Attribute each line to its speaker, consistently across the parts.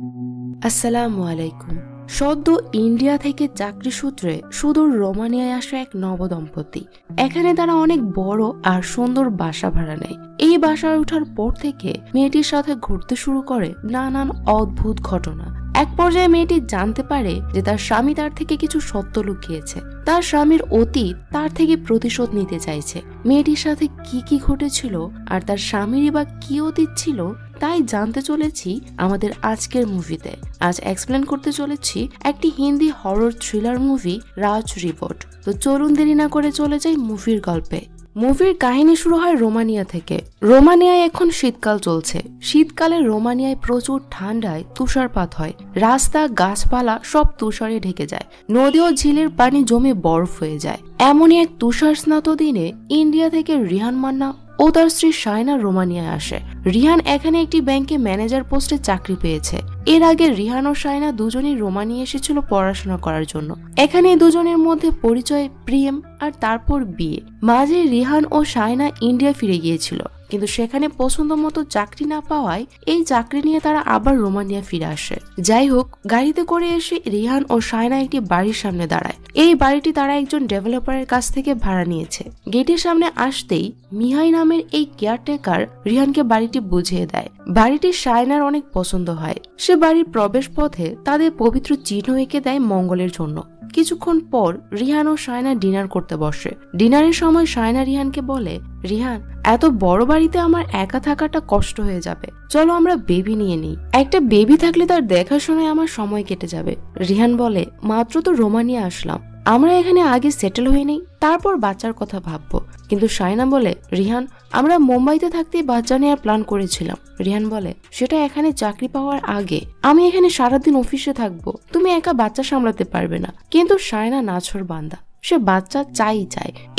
Speaker 1: আসসালামু আলাইকুম। সদ্য ইন্ডিয়া থেকে চাকরি সূত্রে সুদূর রোমানিয়ায় আসা এক নবদম্পতি। এখানে তারা অনেক বড় আর সুন্দর বাসা ভাড়া নেয়। এই বাসায় ওঠার পর থেকে মেয়েটির সাথে ঘুরতে শুরু করে নানান অদ্ভুত ঘটনা। এক পর্যায়ে মেয়েটি জানতে পারে যে তার স্বামী তার থেকে কিছু সত্য লুকিয়েছে। তার স্বামীর অতীত তার থেকে প্রতিশোধ নিতে চাইছে। মেয়েটির সাথে কি কি ঘটেছিল আর তার স্বামীরই বা কি অতীত ছিল তাই জানতে চলেছি আমাদের আজকের মুভিতে। আজ এক্সপ্লেন করতে চলেছি একটি হিন্দি হরর থ্রিলার মুভি রাজ রিপোর্ট। তো চলুন দেরি না করে চলে যাই মুভির গল্পে। মুভির কাহিনী শুরু হয় রোমানিয়া থেকে। রোমানিয়ায় এখন শীতকাল চলছে। শীতকালে রোমানিয়ায় প্রচুর ঠান্ডায় তুষারপাত হয়। রাস্তা গাছপালা সব তুষারে ঢেকে যায়। নদী ও ঝিলের পানি জমে বরফ হয়ে যায়। এমনই এক তুষার স্নাত দিনে ইন্ডিয়া থেকে রিহান মান্না ও তার স্ত্রী শায়না রোমানিয়ায় আসে। রিহান এখানে একটি ব্যাংকে ম্যানেজার পোস্টে চাকরি পেয়েছে। এর আগে রিহান ও শায়না দুজনই রোমানিয়া এসেছিল পড়াশোনা করার জন্য। এখানে দুজনের মধ্যে পরিচয়, প্রেম আর তারপর বিয়ে। মাঝে রিহান ও শায়না ইন্ডিয়া ফিরে গিয়েছিল, কিন্তু সেখানে পছন্দ মতো চাকরি না পাওয়ায় এই চাকরি নিয়ে তারা আবার রোমানিয়া ফিরে আসে। যাই হোক, গাড়িতে করে এসে রিহান ও শায়না একটি বাড়ির সামনে দাঁড়ায়। এই বাড়িটি তারা একজন ডেভেলপারের কাছ থেকে ভাড়া নিয়েছে। গেটের সামনে আসতেই মিহাই নামের এই কেয়ারটেকার রিহানকে বাড়িটি বুঝিয়ে দেয়। বাড়িটি শায়নার অনেক পছন্দ হয়। সে বাড়ির প্রবেশ পথে তাদের পবিত্র চিহ্ন এঁকে দেয় মঙ্গলের জন্য। কিছুক্ষণ পর রিহান ও শায়না ডিনার করতে বসে। ডিনারের সময় শায়না রিহানকে বলে, রিহান, এত বড় বাড়িতে আমার একা থাকাটা কষ্ট হয়ে যাবে, চলো আমরা বেবি নিয়ে নিই। একটা বেবি থাকলে তার দেখাশোনায় আমার সময় কেটে যাবে। রিহান বলে, মাত্র তো রোমানিয়া আসলাম, আমরা এখানে আগে সেটেল হয়ে নেই, তারপর বাচ্চার কথা ভাববো। কিন্তু শায়না বলে, রিহান, আমরা মুম্বাইতে থাকতেই বাচ্চা নেওয়ার প্ল্যান করেছিলাম। রিহান বলে, সেটা এখানে চাকরি পাওয়ার আগে। আমি এখানে সারাদিন অফিসে থাকবো, তুমি একা বাচ্চা সামলাতে পারবে না। কিন্তু শায়না নাছোড় বান্দা, সে বাচ্চা চাই।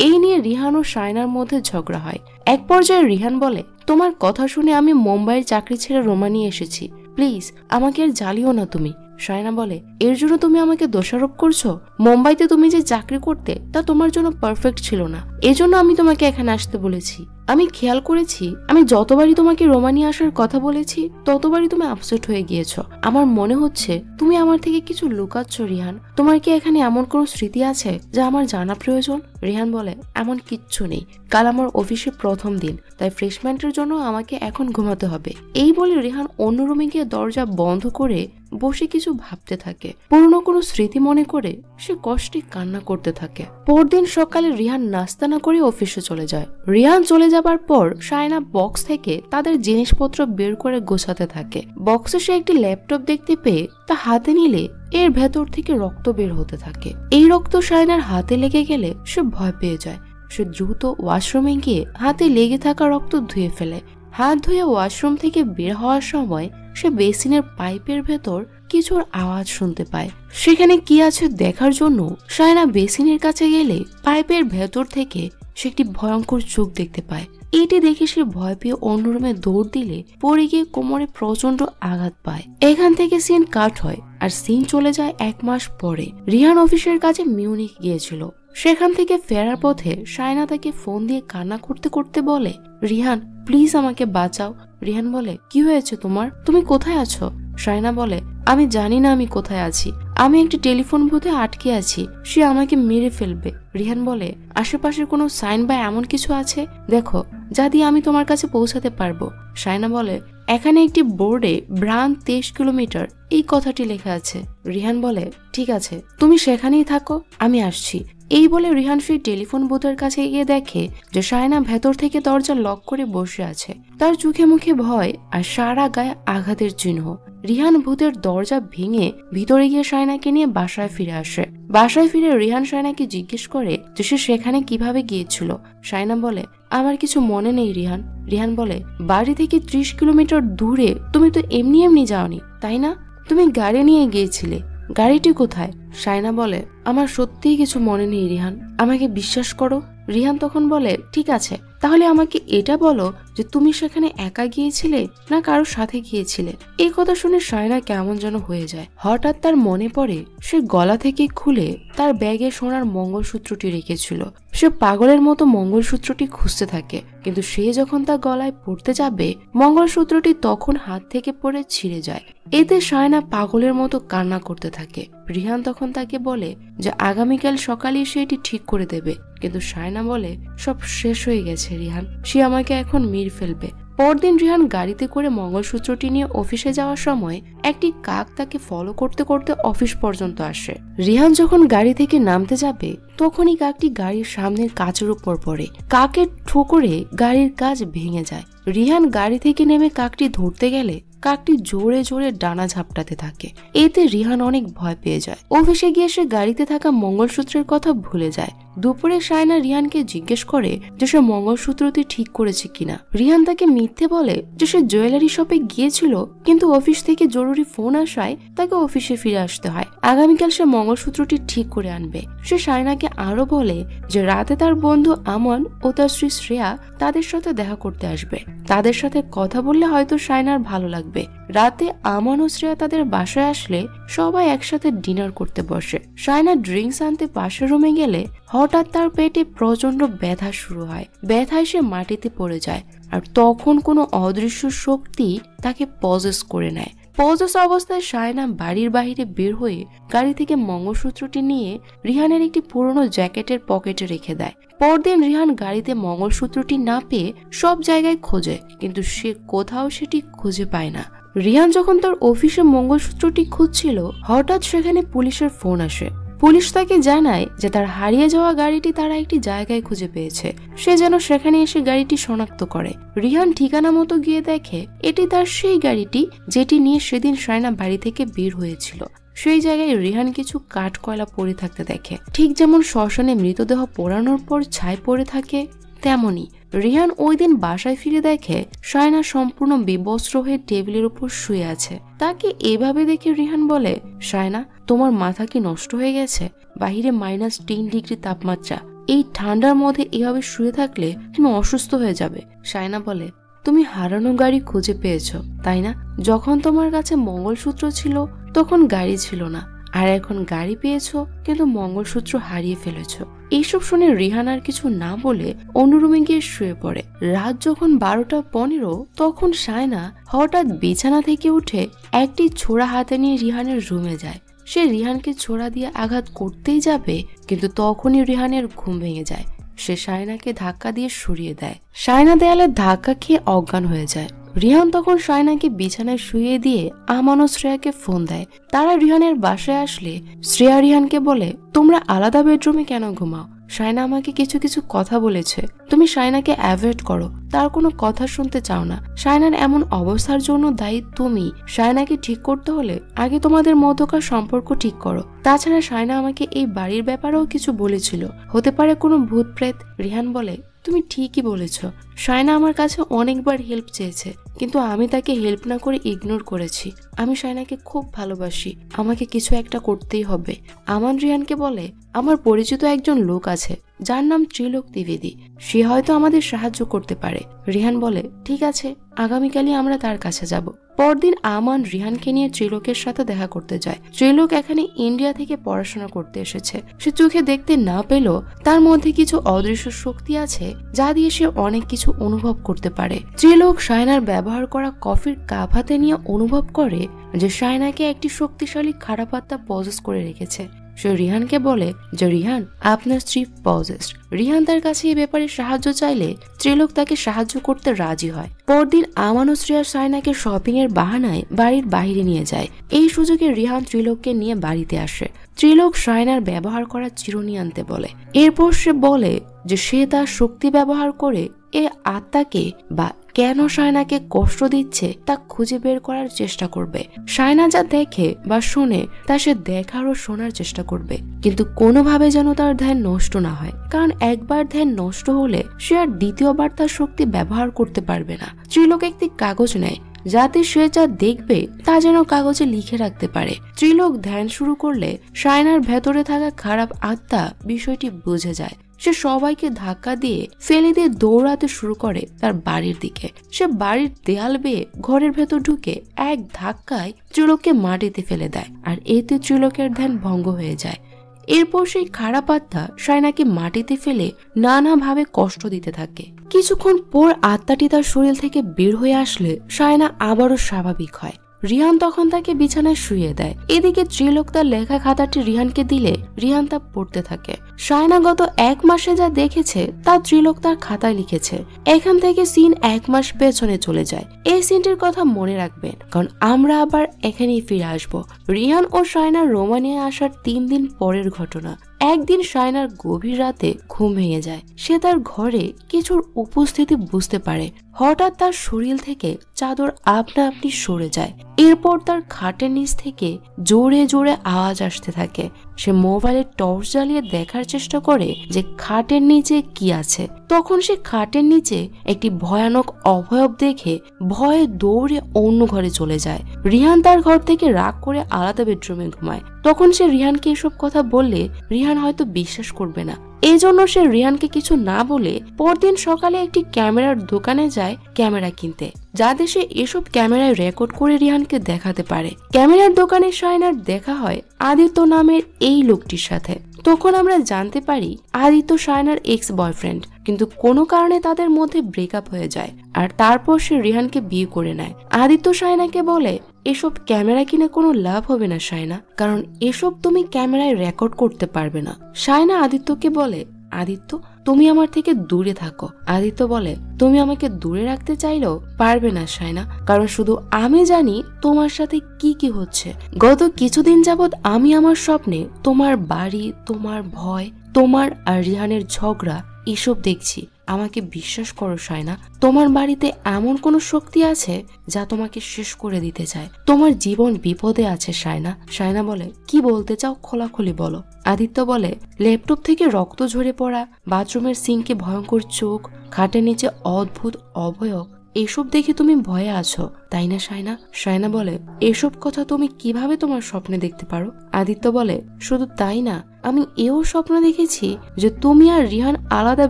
Speaker 1: এই নিয়ে রিহান ও শায়নার মধ্যে ঝগড়া হয়। এক পর্যায়ে রিহান বলে, তোমার কথা শুনে আমি মুম্বাইয়ের চাকরি ছেড়ে রোমানিয়া এসেছি, প্লিজ আমাকে আর জ্বালিও না তুমি। শায়না বলে, এর জন্য তুমি আমাকে দোষারোপ করছো? মুম্বাইতে তুমি যে চাকরি করতে তা তোমার জন্য পারফেক্ট ছিল না, এজন্য আমি তোমাকে এখানে আসতে বলেছি। আমি খেয়াল করেছি আমি যতবারই তোমাকে রোমানিয়া আসার কথা বলেছি ততবারই তুমি আপসেট হয়ে গিয়েছো। আমার মনে হচ্ছে তুমি আমার থেকে কিছু লুকাচ্ছ। রিহান, তোমার কি এখানে এমন কোনো স্মৃতি আছে যা আমার জানা প্রয়োজন? রিহান বলে, এমন কিচ্ছু নেই, কাল আমার অফিসে প্রথম দিন, তাই ফ্রেশমেন্টের জন্য আমাকে এখন ঘুমাতে হবে। এই বলে রিহান অন্য রুমে গিয়ে দরজা বন্ধ করে বসে কিছু ভাবতে থাকে। পুরনো কোনো স্মৃতি মনে করে সে কষ্টে কান্না করতে থাকে। পরদিন সকালে রিহান নাস্তা না করে অফিসে চলে যায়। রিহান চলে যাবার পর শায়না বক্স থেকে তাদের জিনিসপত্র বের করে গোছাতে থাকে। বক্সে সে একটি ল্যাপটপ দেখতে পেয়ে তা হাতে নিলে এর ভেতর থেকে রক্ত বের হতে থাকে। এই রক্ত শায়নার হাতে লেগে গেলে সে ভয় পেয়ে যায়। সে দ্রুত ওয়াশরুমে গিয়ে হাতে লেগে থাকা রক্ত ধুয়ে ফেলে। হাত ধুয়ে ওয়াশরুম থেকে বের হওয়ার সময় সে বেসিনের পাইপের ভেতর কিছুর আওয়াজ শুনতে পায়। সেখানে কি আছে দেখার জন্য শায়না বেসিনের কাছে গেলে পাইপের ভেতর থেকে সে একটি ভয়ঙ্কর চোখ দেখতে পায়। এটি দেখে সে ভয় পেয়ে অন্য রুমে দৌড় দিলে পড়ে গিয়ে কোমরে প্রচন্ড আঘাত পায়। এখান থেকে সিন কাট হয় আর সিন চলে যায় 1 মাস পরে। রিহান অফিসের কাজে মিউনিখ গিয়েছিল। সেখান থেকে ফেরার পথে শায়না তাকে ফোন দিয়ে কান্না করতে করতে বলে, রিহান প্লিজ আমাকে বাঁচাও। রিহান বলে, কি হয়েছে তোমার, তুমি কোথায় আছো? শায়না বলে, আমি জানি না আমি কোথায় আছি, আমি একটি টেলিফোন বুথে আটকে আছি, সে আমাকে মেরে ফেলবে। রিহান বলে, আশেপাশে কোনো সাইন বা এমন কিছু আছে দেখো যা দিয়ে আমি তোমার কাছে পৌঁছাতে পারবো। শায়না বলে, এখানে একটি বোর্ডে ব্রান 23 কিলোমিটার এই কথাটি লেখা আছে। রিহান বলে, ঠিক আছে তুমি সেখানেই থাকো, আমি আসছি। এই বলে রিহান সেই টেলিফোন বুথের কাছে গিয়ে দেখে যে শায়না ভেতর থেকে দরজা লক করে বসে আছে। তার চোখে মুখে ভয় আর সারা গায়ে আঘাতের চিহ্ন। রিহান ভূতের দরজা ভেঙে ভিতরে গিয়ে শায়নাকে নিয়ে বাসায় ফিরে আসে। বাসায় ফিরে রিহান শায়নাকে জিজ্ঞেস করে যে সে সেখানে কিভাবে গিয়েছিল। শায়না বলে, আমার কিছু মনে নেই রিহান। রিহান বলে, বাড়ি থেকে 30 কিলোমিটার দূরে তুমি তো এমনি এমনি যাওনি তাই না? তুমি গাড়ি নিয়ে গিয়েছিলে, গাড়িটি কোথায়? শায়না বলে, আমার সত্যিই কিছু মনে নেই রিহান, আমাকে বিশ্বাস করো। রিহান তখন বলে, ঠিক আছে তাহলে আমাকে এটা বলো যে তুমি সেখানে একা গিয়েছিলে না কারোর সাথে গিয়েছিলে। এই কথা শুনে শায়না কেমন যেন হয়ে যায়। হঠাৎ তার মনে পড়ে সে গলা থেকে খুলে তার ব্যাগে সোনার মঙ্গলসূত্রটি রেখেছিল। সে পাগলের মতো মঙ্গলসূত্রটি খুঁজতে থাকে, কিন্তু সে যখন তার গলায় পড়তে যাবে মঙ্গলসূত্রটি তখন হাত থেকে পড়ে ছিঁড়ে যায়। এতে শায়না পাগলের মতো কান্না করতে থাকে। রিহান তখন তাকে বলে যে আগামীকাল সকালে সে এটি ঠিক করে দেবে, কিন্তু শায়না বলে সব শেষ হয়ে গেছে রিহান, সে আমাকে এখন মেরে ফেলবে। পরদিন রিহান গাড়িতে করে মঙ্গলসূত্রটি নিয়ে অফিসে যাওয়ার সময় একটি কাক তাকে ফলো করতে করতে অফিস পর্যন্ত আসে। রিহান যখন গাড়ি থেকে নামতে যাবে তখনই কাকটি গাড়ির সামনের কাচের উপর পড়ে। কাকের ঠোকরে গাড়ির কাচ ভেঙে যায়। রিহান গাড়ি থেকে নেমে কাকটি ধরতে গেলে কাকটি জোরে জোরে ডানা ঝাপটাতে থাকে। এতে রিহান অনেক ভয় পেয়ে যায়। অফিসে গিয়ে সে গাড়িতে থাকা মঙ্গলসূত্রের কথা ভুলে যায়। দুপুরে শায়না রিহানকে জিজ্ঞেস করে যে সে মঙ্গলসূত্রটি ঠিক করেছে কিনা। রিহান তাকে মিথ্যে বলে যে সে জুয়েলারি শপে গিয়েছিল, কিন্তু অফিস থেকে জরুরি ফোন আসায় তাকে অফিসে ফিরে আসতে হয়। আগামীকাল সে মঙ্গলসূত্রটি ঠিক করে আনবে। সে শায়নাকে আরো বলে যে রাতে তার বন্ধু আমন ও তার স্ত্রী শ্রেয়া তাদের সাথে দেখা করতে আসবে। তাদের সাথে কথা বললে হয়তো শায়নার ভালো লাগবে। রাতে আমন ও শ্রেয়া তাদের বাসায় আসলে সবাই একসাথে ডিনার করতে বসে। শায়না ড্রিঙ্কস আনতে পাশের রুমে গেলে হঠাৎ তার পেটে প্রচন্ড ব্যথা শুরু হয়। ব্যথায় সে মাটিতে পড়ে যায়, আর তখন কোনো অদৃশ্য শক্তি তাকে পজেস করে নেয়। পজেস অবস্থায় শায়না বাড়ির বাইরে বের হয়ে গাড়ি থেকে মঙ্গলসূত্রটি নিয়ে রিহানের একটি পুরনো জ্যাকেটের পকেটে রেখে দেয়। পরদিন রিহান গাড়িতে মঙ্গলসূত্রটি না পেয়ে সব জায়গায় খোঁজে, কিন্তু সে কোথাও সেটি খুঁজে পায় না। রিহান যখন তার অফিসে মঙ্গলসূত্রটি খুঁজছিল হঠাৎ সেখানে পুলিশের ফোন আসে। পুলিশ তাকে জানায় যে তার হারিয়ে যাওয়া গাড়িটি তারা একটি জায়গায় খুঁজে পেয়েছে। সে যেন সেখানে এসে গাড়িটি শনাক্ত করে। রিহান ঠিকানা মতো গিয়ে দেখে এটি তার সেই গাড়িটি যেটি নিয়ে সেদিন শায়না বাড়ি থেকে বের হয়েছিল। সেই জায়গায় রিহান কিছু কাঠ কয়লা পড়ে থাকতে দেখে। ঠিক যেমন শ্মশানে মৃতদেহ পোড়ানোর পর ছাই পড়ে থাকে তেমনি রিহান ওই দিন বাসায় ফিরে দেখে শায়না সম্পূর্ণ বিবস্ত্র হয়ে টেবিলের উপর শুয়ে আছে। তাকে এভাবে দেখে রিহান বলে, শায়না তোমার মাথা কি নষ্ট হয়ে গেছে? বাহিরে -10 ডিগ্রি তাপমাত্রা, এই ঠান্ডার মধ্যে এভাবে শুয়ে থাকলে তুমি অসুস্থ হয়ে যাবে। শায়না বলে, তুমি হারানো গাড়ি খুঁজে পেয়েছো তাই না? যখন তোমার কাছে মঙ্গলসূত্র ছিল তখন গাড়ি ছিল না, আর এখন গাড়ি পেয়েছো কিন্তু মঙ্গলসূত্র হারিয়ে ফেলেছো। এইসব শুনে রিহান আর কিছু না বলে অন্য রুমে গিয়ে শুয়ে পড়ে। রাত যখন 12:15 তখন শায়না হঠাৎ বিছানা থেকে উঠে একটি ছোরা হাতে নিয়ে রিহানের রুমে যায়। সে রিহানকে ছোরা দিয়ে আঘাত করতেই যাবে, কিন্তু তখনই রিহানের ঘুম ভেঙে যায়। সে শায়নাকে ধাক্কা দিয়ে সরিয়ে দেয়। শায়না দেয়ালে ধাক্কা খেয়ে অজ্ঞান হয়ে যায়। রিহান তখন শায়নাকে বিছানায় শুয়ে দিয়ে আমান ও শ্রেয়াকে ফোন দেয়। তারা রিহানের বাসায় আসলে শ্রেয়া রিহানকে বলে, তোমরা আলাদা বেডরুমে কেন ঘুমাও? শায়না আমাকে কিছু কিছু কথা বলেছে, তুমি শায়নাকে অ্যাভয়েড করো, তার কোনো কথা শুনতে চাও না। শায়নার এমন অবস্থার জন্য দায়ী তুমি। শায়নাকে ঠিক করতে হলে আগে তোমাদের মধ্যকার সম্পর্ক ঠিক করো। তাছাড়া শায়না আমাকে এই বাড়ির ব্যাপারেও কিছু বলেছিল, হতে পারে কোনো ভূত প্রেত। রিহান বলে, তুমি ঠিকই বলেছ। শায়না আমার কাছে অনেকবার হেল্প চেয়েছে, কিন্তু আমি তাকে হেল্প না করে ইগনোর করেছি। আমি শায়নাকে খুব ভালোবাসি, আমাকে কিছু একটা করতেই হবে। আমান রিহানকে বলে, আমার পরিচিত একজন লোক আছে যার নাম ত্রিলোক দ্বিবেদী, সে হয়তো আমাদের সাহায্য করতে পারে। রিহান বলে, ঠিক আছে, আগামীকালই আমরা তার কাছে যাব। পরদিন আমান রিহানকে নিয়ে ত্রিলোকের সাথে দেখা করতে যায়। ত্রিলোক এখানে ইন্ডিয়া থেকে পড়াশোনা করতে এসেছে। সে চোখে দেখতে না পেলেও তার মধ্যে কিছু অদৃশ্য শক্তি আছে যা দিয়ে সে অনেক কিছু অনুভব করতে পারে। ত্রিলোক শায়নার ব্যবহার করা কফির কাপ হাতে নিয়ে অনুভব করে যে শায়নাকে একটি শক্তিশালী খারাপ আত্মা পজেস করে রেখেছে। সে রিহানকে বলে যে রিহান, আপনার স্ত্রী পজেসড। রিহান তার কাছে এই ব্যাপারে সাহায্য চাইলে ত্রিলোক তাকে সাহায্য করতে রাজি হয়। পরদিন আমান ও শ্রেয়া শায়নাকে শপিং এর বাহানায় বাড়ির বাইরে নিয়ে যায়। এই সুযোগে রিহান ত্রিলোককে নিয়ে বাড়িতে আসে। ত্রিলোক শায়নার ব্যবহার করা চিরুনি আনতে বলে। এরপর সে বলে যে সে তার শক্তি ব্যবহার করে এ আত্মাকে বা কেন শায়নাকে কষ্ট দিচ্ছে তা খুঁজে বের করার চেষ্টা করবে। শায়না যা দেখে বা শোনে তা সে দেখার ও শোনার চেষ্টা করবে, কিন্তু কোনোভাবে যেন তার ধ্যান নষ্ট না হয়, কারণ একবার ধ্যান নষ্ট হলে সে আর দ্বিতীয়বার তার শক্তি ব্যবহার করতে পারবে না। ত্রিলোক একটি কাগজ নেয় যাতে সে যা দেখবে তা যেন কাগজে লিখে রাখতে পারে। ত্রিলোক ধ্যান শুরু করলে শায়নার ভেতরে থাকা খারাপ আত্মা বিষয়টি বুঝে যায়। সে সবাইকে ধাক্কা দিয়ে ফেলে দিয়ে দৌড়াতে শুরু করে তার বাড়ির দিকে। সে বাড়ির দেয়াল বেয়ে ঘরের ভেতর ঢুকে এক ধাক্কায় ত্রিলোককে মাটিতে ফেলে দেয়, আর এতে ত্রিলোকের ধ্যান ভঙ্গ হয়ে যায়। এরপর সেই খারাপ আত্মা শায়নাকে মাটিতে ফেলে নানাভাবে কষ্ট দিতে থাকে। কিছুক্ষণ পর আত্মাটি তার শরীর থেকে বের হয়ে আসলে শায়না আবারও স্বাভাবিক হয়। রিহান তখন তাকে বিছানায় শুয়ে দেয়। এদিকে ত্রিলোক তার লেখা খাতাটি রিহানকে দিলে রিহান তা পড়তে থাকে। শায়না গত 1 মাসে যা দেখেছে তা ত্রিলোক তার খাতায় লিখেছে। এখান থেকে সিন 1 মাস পেছনে চলে যায়। এই সিনটির কথা মনে রাখবেন, কারণ আমরা আবার এখানেই ফিরে আসব। রিহান ও শায়নার রোমানিয়ায় আসার 3 দিন পরের ঘটনা। একদিন শায়নার গভীর রাতে ঘুম ভেঙে যায়। সে তার ঘরে কিছুর উপস্থিতি বুঝতে পারে। হঠাৎ তার শরীর থেকে চাদর আপনা আপনি সরে যায়। এরপর তার খাটের নিচ থেকে জোরে জোরে আওয়াজ আসতে থাকে। সে মোবাইলে টর্চ জ্বালিয়ে দেখার চেষ্টা করে যে খাটের নিচে কি আছে। তখন সে খাটের নিচে একটি ভয়ানক অবয়ব দেখে ভয়ে দৌড়ে অন্য ঘরে চলে যায়। রিহান তার ঘর থেকে রাগ করে আলাদা বেডরুমে ঘুমায়। তখন সে রিহানকে এসব কথা বললে রিহান হয়তো বিশ্বাস করবে না। এই জন্য সে রিহানকে কিছু না বলে পরদিন সকালে একটি ক্যামেরার দোকানে যায় ক্যামেরা কিনতে, যাতে সে এসব ক্যামেরায় রেকর্ড করে রিহানকে দেখাতে পারে। ক্যামেরার দোকানে শায়নার দেখা হয় আদিত্য নামের এই লোকটির সাথে। তখন আমরা জানতে পারি আদিত্য শায়নার এক্স বয়ফ্রেন্ড, কিন্তু কোনো কারণে তাদের মধ্যে ব্রেকআপ হয়ে যায়। আর তারপর সে রিহানকে বিয়ে করে নেয়। আদিত্য শায়নাকে বলে, এসব ক্যামেরা কিনে কোনো লাভ হবে না শায়না, কারণ এসব তুমি ক্যামেরায় রেকর্ড করতে পারবে না। শায়না আদিত্যকে বলে, আদিত্য তুমি আমার থেকে দূরে থাকো। আদিত্য বলে, তুমি আমাকে দূরে রাখতে চাইলেও পারবে না শায়না, কারণ শুধু আমি জানি তোমার সাথে কি কি হচ্ছে। গত কিছুদিন যাবৎ আমি আমার স্বপ্নে তোমার বাড়ি, তোমার ভয়, তোমার আর রিহানের ঝগড়া এসব দেখছি। আমাকে বিশ্বাস করো শায়না, তোমার বাড়িতে এমন কোন শক্তি আছে যা তোমাকে শেষ করে দিতে চায়। তোমার জীবন বিপদে আছে শায়না। শায়না বলে, কি বলতে চাও খোলাখুলি বলো। আদিত্য বলে, ল্যাপটপ থেকে রক্ত ঝরে পড়া, বাথরুমের সিঙ্কে ভয়ঙ্কর চোখ, খাটের নিচে অদ্ভুত অবয়ব, এসব দেখে তুমি ভয়ে আছো তাই না শায়না? শায়না বলে, এসব কথা তুমি কিভাবে তোমার স্বপ্নে দেখতে পারো? আদিত্য বলে, শুধু তাই না, আমি এও স্বপ্ন দেখেছি যে তুমি আর রিহান আলাদা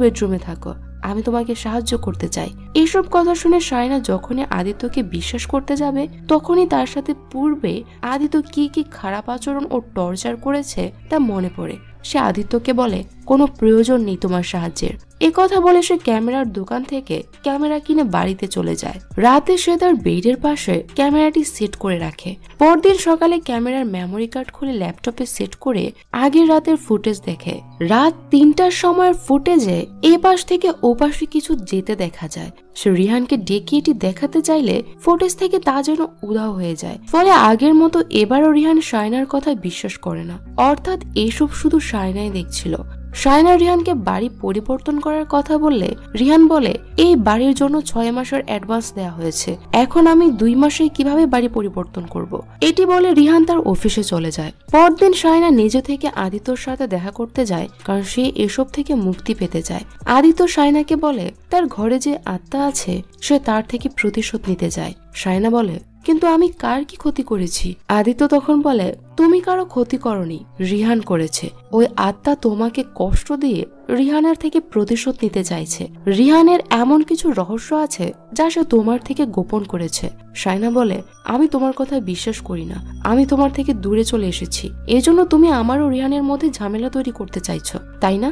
Speaker 1: বেডরুমে থাকো। আমি তোমাকে সাহায্য করতে চাই। এসব কথা শুনে শায়না যখনই আদিত্যকে বিশ্বাস করতে যাবে, তখনই তার সাথে পূর্বে আদিত্য কি কি খারাপ আচরণ ও টর্চার করেছে তা মনে পড়ে। সে আদিত্যকে বলে, কোনো প্রয়োজন নেই তোমার সাহায্যের। কথা বলে সে ক্যামেরার দোকান থেকে ক্যামেরা কিনে বাড়িতে চলে যায়। রাতে সে তার বেডের পাশে ক্যামেরাটি সেট করে রাখে। পরদিন সকালে ক্যামেরার মেমোরি কার্ড খুলে ল্যাপটপে সেট করে আগের রাতের ফুটেজ দেখে। রাত 3টার সময়ের ফুটেজে এ পাশ থেকে ও পাশে কিছু যেতে দেখা যায়। সে রিহানকে ডেকে এটি দেখাতে চাইলে ফুটেজ থেকে তা যেন উধাও হয়ে যায়। ফলে আগের মতো এবারও রিহান শায়নার কথা বিশ্বাস করে না। অর্থাৎ এসব শুধু শায়নাই দেখছিল। শায়না রিহানকে বাড়ি পরিবর্তন করার কথা বললে রিহান বলে, এই বাড়ির জন্য 6 মাসের অ্যাডভান্স দেওয়া হয়েছে, এখন আমি 2 মাসে কিভাবে বাড়ি পরিবর্তন করব। এটি বলে রিহান তার অফিসে চলে যায়। পরদিন শায়না নিজে থেকে আদিত্যর সাথে দেখা করতে যায়, কারণ সে এসব থেকে মুক্তি পেতে চায়। আদিত্য শায়নাকে বলে, তার ঘরে যে আত্মা আছে সে তার থেকে প্রতিশোধ নিতে যায়। শায়না বলে, কিন্তু আমি কার কি ক্ষতি করেছি? আদিত্য তখন বলে, তুমি কারো ক্ষতি করনি, রিহান করেছে। ওই আত্মা তোমাকে কষ্ট দিয়ে রিহানের থেকে প্রতিশোধ নিতে চাইছে। রিহানের এমন কিছু রহস্য আছে যা সে তোমার থেকে গোপন করেছে। শায়না বলে, আমি তোমার কথা বিশ্বাস করি না, আমি তোমার থেকে দূরে চলে এসেছি, এজন্য তুমি আমার ও রিহানের মধ্যে ঝামেলা তৈরি করতে চাইছো তাই না?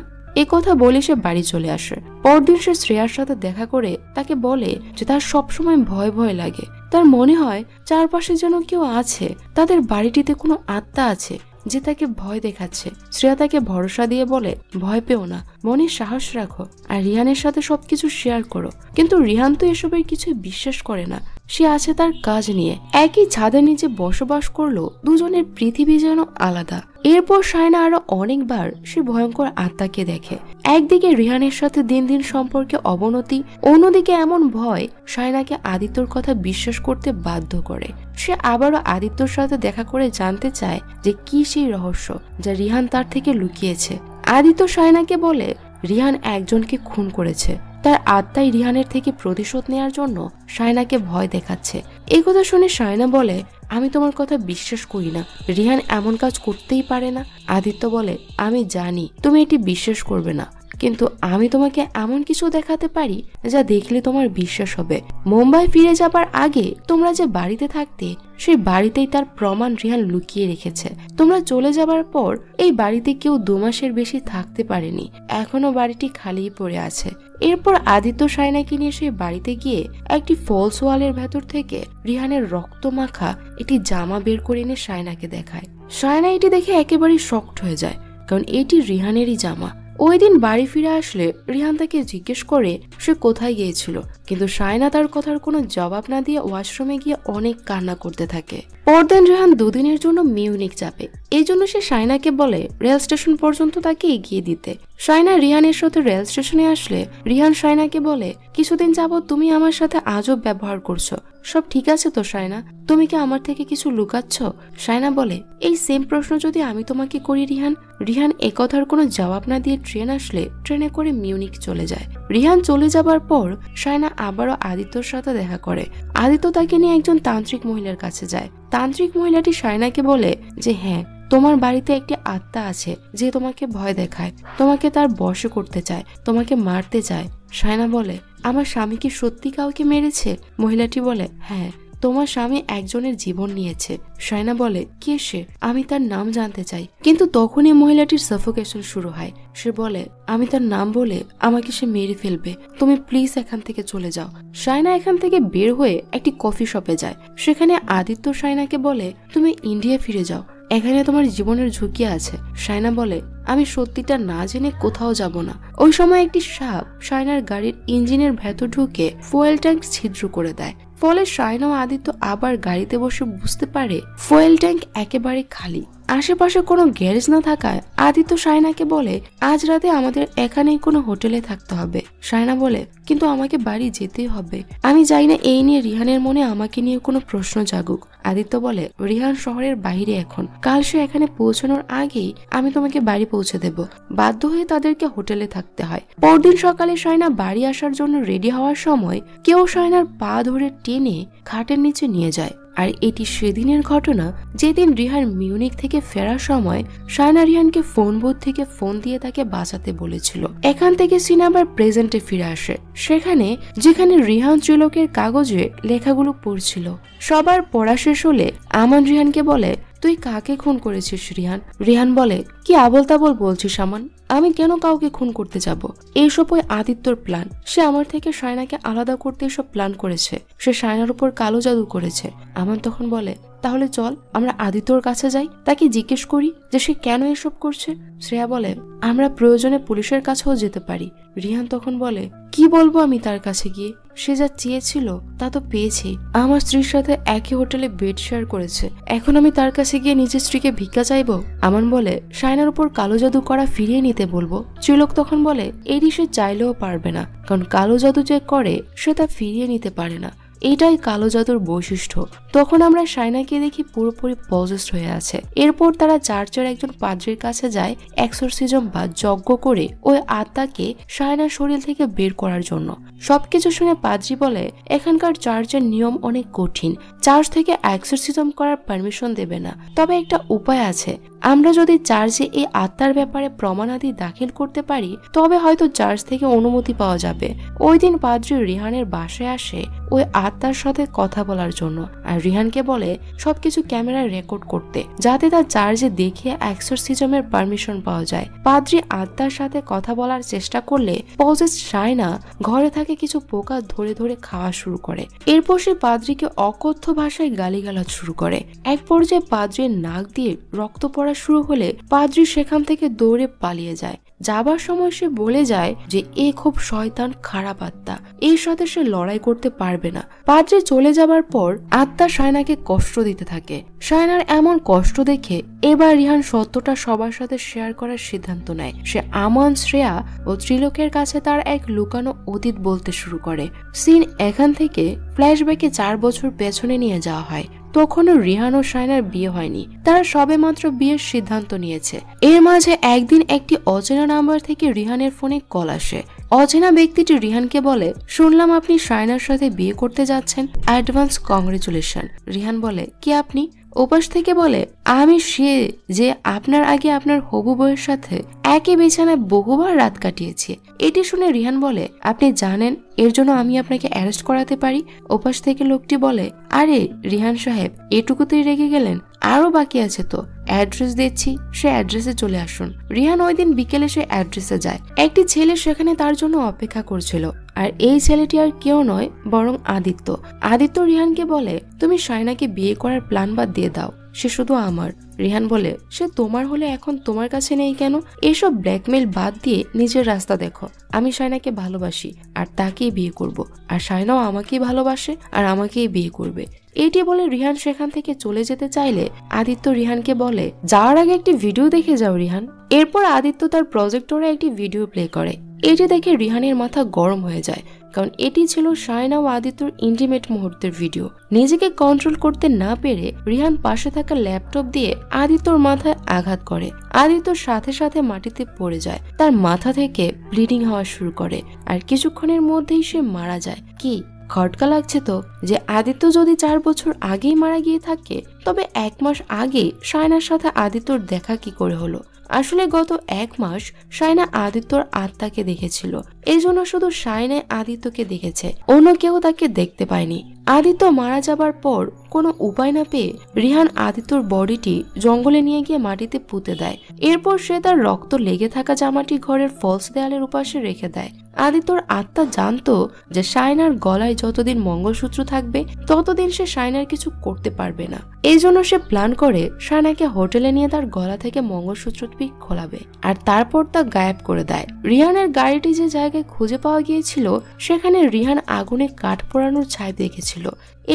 Speaker 1: কথা বলে সে বাড়ি চলে আসে। পরদিন সে শ্রেয়ার সাথে দেখা করে তাকে বলে যে তার সবসময় ভয় ভয় লাগে। তার মনে হয় চারপাশে যেন কেউ আছে, তাদের বাড়িটিতে কোনো আত্মা আছে যে তাকে ভয় দেখাচ্ছে। শ্রেয়া তাকে ভরসা দিয়ে বলে, ভয় পেও না, মনে সাহস রাখো আর রিহানের সাথে সবকিছু শেয়ার করো। কিন্তু রিহান তো এসবের কিছুই বিশ্বাস করে না। সে আছে তার কাজ নিয়ে। একই ছাদের নিচে বসবাস করলো, দুজনের পৃথিবী যেন আলাদা। এরপর শায়না আরো অনেকবার সে ভয়ঙ্কর আত্মাকে দেখে। একদিকে রিহানের সাথে দিন দিন সম্পর্কে অবনতি, অন্যদিকে এমন ভয় শায়নাকে আদিত্যর কথা বিশ্বাস করতে বাধ্য করে। সে আবারও আদিত্যর সাথে দেখা করে জানতে চায় যে কি সেই রহস্য যা রিহান তার থেকে লুকিয়েছে। আদিত্য শায়নাকে বলে, রিহান একজনকে খুন করেছে, তার আত্মাই রিহানের থেকে প্রতিশোধ নেয়ার জন্য শায়নাকে ভয় দেখাচ্ছে। এই কথা শুনে শায়না বলে, আমি তোমার কথা বিশ্বাস করি না, রিহান এমন কাজ করতেই পারে না। আদিত্য বলে, আমি জানি তুমি এটি বিশ্বাস করবে না, কিন্তু আমি তোমাকে এমন কিছু দেখাতে পারি যা দেখলে তোমার বিশ্বাস হবে। মুম্বাই ফিরে যাবার আগে তোমরা যে বাড়িতে থাকতে সেই বাড়িতেই তার প্রমাণ রিহান লুকিয়ে রেখেছে। তোমরা চলে যাবার পর এই বাড়িতে কেউ 2 মাসের বেশি থাকতে পারেনি, এখনো বাড়িটি খালি পড়ে আছে। এরপর আদিত্য সায়নাকে নিয়ে সেই বাড়িতে গিয়ে একটি ফলস ওয়ালের ভেতর থেকে রিহানের রক্ত মাখা একটি জামা বের করে এনে সায়নাকে দেখায়। সায়না এটি দেখে একেবারে শকড হয়ে যায়, কারণ এটি রিহানেরই জামা। ওই দিন বাড়ি ফিরে আসলে রিহান তাকে জিজ্ঞেস করে সে কোথায় গিয়েছিল, কিন্তু সায়না তার কথার কোনো জবাব না দিয়ে ওয়াশরুমে গিয়ে অনেক কান্না করতে থাকে। পরদিন রিহান 2 দিনের জন্য মিউনিক যাবে, এই জন্য সে সায়নাকে বলে রেল স্টেশন পর্যন্ত তাকে এগিয়ে দিতে। সায়না রিহানের সাথে রেল স্টেশনে আসলে রিহান সায়নাকে বলে, কিছুদিন যাবত তুমি আমার সাথে আজব ব্যবহার করছো, সব ঠিক আছে তো সায়না? তুমি কি আমার থেকে কিছু লুকাচ্ছ? সায়না বলে, এই সেম প্রশ্ন যদি আমি তোমাকে করি রিহান? রিহান একথার কোনো জবাব না দিয়ে ট্রেন আসলে ট্রেনে করে মিউনিক চলে যায়। রিহান চলে যাবার পর সায়না আবারও আদিত্যর সাথে দেখা করে। আদিত্য তাকে নিয়ে একজন তান্ত্রিক মহিলার কাছে যায়। তান্ত্রিক মহিলাটি সায়নাকে বলে যে হ্যাঁ, তোমার বাড়িতে একটি আত্মা আছে যে তোমাকে ভয় দেখায়, তোমাকে তার বশে করতে চায়, তোমাকে মারতে চায়। সায়না বলে, আমার স্বামী কি সত্যি কাউকে মেরেছে? মহিলাটি বলে, হ্যাঁ, তোমার স্বামী একজনের জীবন নিয়েছে। সায়না বলে, কে সে? আমি তার নাম জানতে চাই। কিন্তু তখনই মহিলাটির সাফোকেশন শুরু হয়। সে বলে, আমি তার নাম বলে আমাকে সে মেরে ফেলবে, তুমি প্লিজ এখান থেকে চলে যাও। সায়না এখান থেকে বের হয়ে একটি কফি শপে যায়। সেখানে আদিত্য সায়নাকে বলে, তুমি ইন্ডিয়া ফিরে যাও, এখানে তোমার জীবনের ঝুঁকি আছে। সায়না বলে, আমি সত্যিটা না জেনে কোথাও যাব না। ওই সময় একটি সাপ সায়নার গাড়ির ইঞ্জিনের ভেতর ঢুকে ফুয়েল ট্যাঙ্ক ছিদ্র করে দেয়। ফলে সায়না ও আদিত্য আবার গাড়িতে বসে বুঝতে পারে ফুয়েল ট্যাঙ্ক একেবারে খালি। আশেপাশে কোনো গ্যারেজ না থাকায় আদিত্য সায়নাকে বলে, আজ রাতে আমাদের এখানেই কোনো হোটেলে থাকতে হবে। সায়না বলে, কিন্তু আমাকে বাড়ি যেতেই হবে, আমি চাই না এই নিয়ে রিহানের মনে আমাকে নিয়ে কোনো প্রশ্ন জাগুক। আদিত্য বলে, রিহান শহরের বাইরে এখন, কাল সে এখানে পৌঁছানোর আগেই আমি তোমাকে বাড়ি পৌঁছে দেব। বাধ্য হয়ে তাদেরকে হোটেলে থাকতে হয়। পরদিন সকালে সায়না বাড়ি আসার জন্য রেডি হওয়ার সময় কেউ সায়নার পা ধরে টেনে খাটের নিচে নিয়ে যায়। আর এটি সেদিনের ঘটনা যেদিন রিহান মিউনিক থেকে ফেরার সময় সায়না রিহানকে ফোন বুথ থেকে ফোন দিয়ে তাকে বাঁচাতে বলেছিল। এখান থেকে সিনা আবার প্রেজেন্টে ফিরে আসে, সেখানে যেখানে রিহান ত্রিলোকের কাগজে লেখাগুলো পড়ছিল। সবার পড়া শেষ হলে আমান রিহানকে বলে, তুই কাকে খুন করেছিস রিহান? রিহান বলে, কি আবল তাবল বলছিস আমান, আমি কেন কাউকে খুন করতে যাব? এইসব ওই আদিত্যর প্ল্যান। সে আমার থেকে সায়নাকে আলাদা করতে এসব প্ল্যান করেছে, সে সায়নার উপর কালো জাদু করেছে। আমান তখন বলে, তাহলে চল আমরা আদিত্যর কাছে যাই, তাকে জিজ্ঞেস করি যে সে কেন এসব করছে। শ্রেয়া বলে, আমরা প্রয়োজনে পুলিশের কাছেও যেতে পারি। রিহান তখন বলে, কি বলবো আমি তার কাছে গিয়ে? সে যা চেয়েছিল তা তো পেয়েছি। আমার স্ত্রীর সাথে একই হোটেলে বেড শেয়ার করেছে, এখন আমি তার কাছে গিয়ে নিজের স্ত্রীকে ভিক্ষা চাইবো? আমান বলে, সায়নার উপর কালো জাদু করা ফিরিয়ে নিতে বলবো। ত্রিলোক তখন বলে, এটি সে চাইলেও পারবে না, কারণ কালো জাদু যে করে সে তা ফিরিয়ে নিতে পারে না, এটাই কালো জাদুর বৈশিষ্ট্য। তখন আমরা সায়নাকে দেখি পুরোপুরি পজেসড হয়ে আছে। এরপর তারা চার্চের একজন পাদ্রীর কাছে যায় এক্সোরসিজম বা যজ্ঞ করে ওই আত্মাকে সায়নার শরীর থেকে বের করার জন্য। সবকিছু শুনে পাদ্রী বলে, এখানকার চার্চের নিয়ম অনেক কঠিন, চার্চ থেকে এক্সোরসিজম করার পারমিশন দেবে না, তবে একটা উপায় আছে। আমরা যদি চার্চে এই আত্মার ব্যাপারে প্রমাণাদি দাখিল করতে পারি তবে হয়তো চার্চ থেকে অনুমতি পাওয়া যাবে। ওই দিন পাদ্রী রিহানের বাসায় আসে ওই আত্মার সাথে কথা বলার জন্য, আর রিহানকে বলে সবকিছু ক্যামেরায় রেকর্ড করতে, যাতে তার চার্চে দেখিয়ে এক্সোরসিজমের পারমিশন পাওয়া যায়। পাদ্রী আত্মার সাথে কথা বলার চেষ্টা করলে পজেস সায়না ঘরে থাকে কিছু পোকা ধরে ধরে খাওয়া শুরু করে। এরপর সে পাদ্রীকে অকথ্য ভাষায় গালিগালাজ শুরু করে। এক পর্যায়ে পাদ্রীর নাক দিয়ে রক্ত পড়া শুরু হলে পাদ্রী সেখান থেকে দৌড়ে পালিয়ে যায়। যাবার সময় সে বলে যায় যে এ খুব শয়তান খারাপ আত্মা, এর সাথে সে লড়াই করতে পারবে না। পাদ্রী চলে যাবার পর আত্মা সায়নাকে কষ্ট দিতে থাকে। সায়নার এমন কষ্ট দেখে এবার রিহান সত্যটা সবার সাথে শেয়ার করার সিদ্ধান্ত নেয়। সে আমান, শ্রেয়া ও ত্রিলোকের কাছে তার এক লুকানো অতীত বলতে শুরু করে। সিন এখান থেকে ফ্ল্যাশব্যাকে 4 বছর পেছনে নিয়ে যাওয়া হয়। তখনও রিহান ও সায়নার বিয়ে হয়নি, তারা সবে মাত্র বিয়ের সিদ্ধান্ত নিয়েছে। এর মাঝে একদিন একটি অচেনা নাম্বার থেকে রিহানের ফোনে কল আসে। অচেনা ব্যক্তিটি রিহানকে বলে, শুনলাম আপনি সায়নার সাথে বিয়ে করতে যাচ্ছেন, অ্যাডভান্স কংগ্রেচুলেশন। রিহান বলে, কি আপনি? ওপাশ থেকে বলে, আমি সে যে আপনার আগে আপনার হবু বউয়ের সাথে একই বিছানায় বহুবার রাত কাটিয়েছি। এটি শুনে রিহান বলে, আপনি জানেন এর জন্য আমি আপনাকে অ্যারেস্ট করাতে পারি। ওপাশ থেকে লোকটি বলে, আরে রিহান সাহেব, এটুকুতেই রেগে গেলেন? আরো বাকি আছে তো, অ্যাড্রেস দিচ্ছি, সে অ্যাড্রেসে চলে আসুন। রিহান ওই দিন বিকেলে সে অ্যাড্রেসে যায়। একটি ছেলে সেখানে তার জন্য অপেক্ষা করছিল, আর এই ছেলেটি আর কেউ নয় বরং আদিত্য। আদিত্য রিহানকে বলে, তুমি শাইনাকে বিয়ে করার প্ল্যান বাদ দিয়ে দাও, সে শুধু আমার। রিহান বলে, সে তোমার হলে এখন তোমার কাছে নেই কেন? এসব ব্ল্যাকমেল বাদ দিয়ে নিজের রাস্তা দেখো। আমি শাইনাকে ভালোবাসি আর তাকেই বিয়ে করব, আর শাইনাও আমাকেই ভালোবাসে আর আমাকেই বিয়ে করবে। এটি বলে রিহান সেখান থেকে চলে যেতে চাইলে আদিত্য রিহানকে বলে, যাওয়ার আগে একটি ভিডিও দেখে যাও রিহান। এরপর আদিত্য তার প্রজেক্টরে একটি ভিডিও প্লে করে। এটি দেখে রিহানের মাথা গরম হয়ে যায়, কারণ এটি ছিল শাইনা ও আদিত্যর ইন্টিমেট মুহূর্তের ভিডিও। নিজেকে কন্ট্রোল করতে না পেরে রিহান পাশে থাকা ল্যাপটপ দিয়ে আদিত্যর মাথায় আঘাত করে। আদিত্যর সাথে সাথে মাটিতে পড়ে যায়, তার মাথা থেকে ব্লিডিং হওয়া শুরু করে, আর কিছুক্ষণের মধ্যেই সে মারা যায়। কি খটকা লাগছে তো যে আদিত্য যদি 4 বছর আগেই মারা গিয়ে থাকে, তবে 1 মাস আগে শাইনার সাথে আদিত্যর দেখা কি করে হলো? আসলে গত 1 মাস শাইনা আদিত্যর আত্মাকে দেখেছিল, এই জন্য শুধু শাইনাই আদিত্যকে দেখেছে, অন্য কেউ তাকে দেখতে পায়নি। আদিত্য মারা যাবার পর কোনো উপায় না পেয়ে রিহান আদিত্যর বডিটি জঙ্গলে নিয়ে গিয়ে মাটিতে পুঁতে দেয়। এরপর সে তার রক্ত লেগে থাকা জামাটি ঘরের ফলস দেয়ালের উপাশে রেখে দেয়। আদিত্যর আত্মা জানতো যে শাইনার গলায় যতদিন মঙ্গলসূত্র থাকবে ততদিন সে শাইনার কিছু করতে পারবে না। এই জন্য সে প্ল্যান করে শাইনাকে হোটেলে নিয়ে তার গলা থেকে মঙ্গলসূত্রটি খোলাবে আর তারপর তা গায়েব করে দেয়। রিহানের গাড়িটি যে জায়গায় খুঁজে পাওয়া গিয়েছিল সেখানে রিহান আগুনে কাঠ পোড়ানোর ছাই দেখেছিল।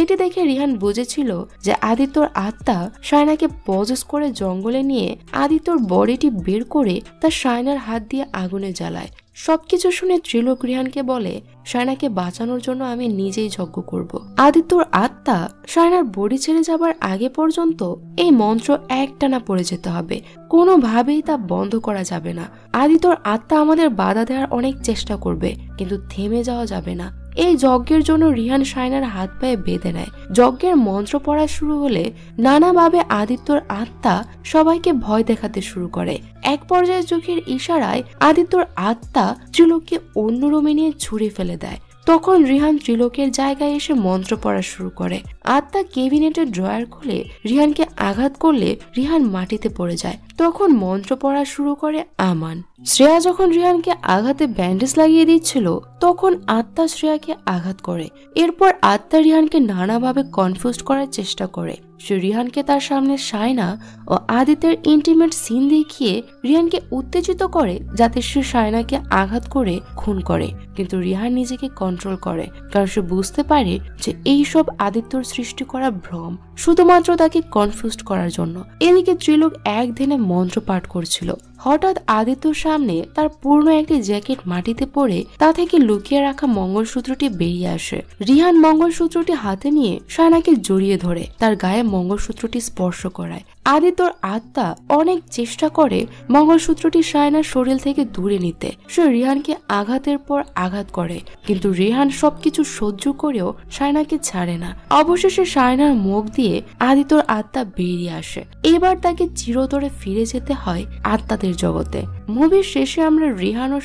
Speaker 1: এটি দেখে রিহান বুঝেছিল যে আদিত্যর আত্মা শাইনাকে পজেস করে জঙ্গলে নিয়ে আদিত্যর বডিটি বের করে তা শাইনার হাত দিয়ে আগুনে জ্বালায়। সবকিছু শুনে ত্রিলোক রিহানকে বলে, শাইনাকে বাঁচানোর জন্য আমি নিজেই যজ্ঞ করব। আদিত্যর আত্মা শাইনার বডি ছেড়ে যাবার আগে পর্যন্ত এই মন্ত্র একটানা পড়ে যেতে হবে, কোনোভাবেই তা বন্ধ করা যাবে না। আদিত্যর আত্মা আমাদের বাধা দেওয়ার অনেক চেষ্টা করবে, কিন্তু থেমে যাওয়া যাবে না। এই যজ্ঞের জন্য রিহান শাইনার হাত পায়ে বেঁধে নেয়। যজ্ঞের মন্ত্র পড়া শুরু হলে নানাভাবে আদিত্যর আত্মা সবাইকে ভয় দেখাতে শুরু করে। এক পর্যায়ে চোখের ইশারায় আদিত্যর আত্মা ত্রিলোককে অন্য রুমে নিয়ে ছুঁড়ে ফেলে দেয়। তখন রিহান ত্রিলোকের জায়গায় এসে মন্ত্র পড়া শুরু করে। আত্মা কেবিনেটের ড্রয়ার খুলে রিহানকে আঘাত করলে রিহান মাটিতে পড়ে যায়। তখন মন্ত্র পড়া শুরু করে আমান। শ্রেয়া যখন রিহানকে আঘাতে ব্যান্ডেজ লাগিয়ে দিচ্ছিল তখন আত্মা শ্রেয়াকে আঘাত করে। এরপর আত্মা রিহানকে নানাভাবে কনফিউজ করার চেষ্টা করে। সে রিহানকে তার সামনে শাইনা ও আদিত্যের ইন্টিমেট সিন দেখিয়ে রিহানকে উত্তেজিত করে যাতে সে শাইনাকে আঘাত করে খুন করে। কিন্তু রিহান নিজেকে কন্ট্রোল করে, কারণ সে বুঝতে পারে যে এইসব আদিত্যর সৃষ্টি করা ভ্রম, শুধুমাত্র তাকে কনফিউজ করার জন্য। এদিকে ত্রিলোক এক ধ্যানে মন্ত্র পাঠ করছিল। হঠাৎ আদিত্যর সামনে তার পূর্ণ একটি জ্যাকেট মাটিতে পড়ে তা থেকে লুকিয়ে রাখা মঙ্গলসূত্রটি বেরিয়ে আসে। রিহান মঙ্গলসূত্রটি হাতে নিয়ে শাইনাকে জড়িয়ে ধরে তার গায়ে মঙ্গলসূত্রটি স্পর্শ করায়। আদিত্যর আত্মা অনেক চেষ্টা করে মঙ্গলসূত্রটি শাইনার শরীর থেকে দূরে নিতে। সে রিহানকে আঘাতের পর আঘাত করে, কিন্তু রিহান সবকিছু সহ্য করেও শাইনাকে ছাড়ে না। অবশেষে শাইনার মুখ দিয়ে আদিত্যর আত্মা বেরিয়ে আসে। এবার তাকে চিরতরে ফিরে যেতে হয় আত্মাদের জগতে। মুভির শেষে আমরা রিহান ও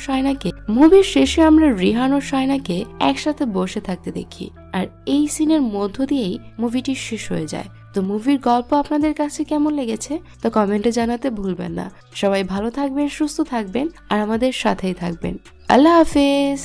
Speaker 1: শাইনাকে একসাথে বসে থাকতে দেখি, আর এই সিনের মধ্য দিয়েই মুভিটি শেষ হয়ে যায়। তো মুভির গল্প আপনাদের কাছে কেমন লেগেছে তো কমেন্টে জানাতে ভুলবেন না। সবাই ভালো থাকবেন, সুস্থ থাকবেন আর আমাদের সাথেই থাকবেন। আল্লাহ হাফেজ।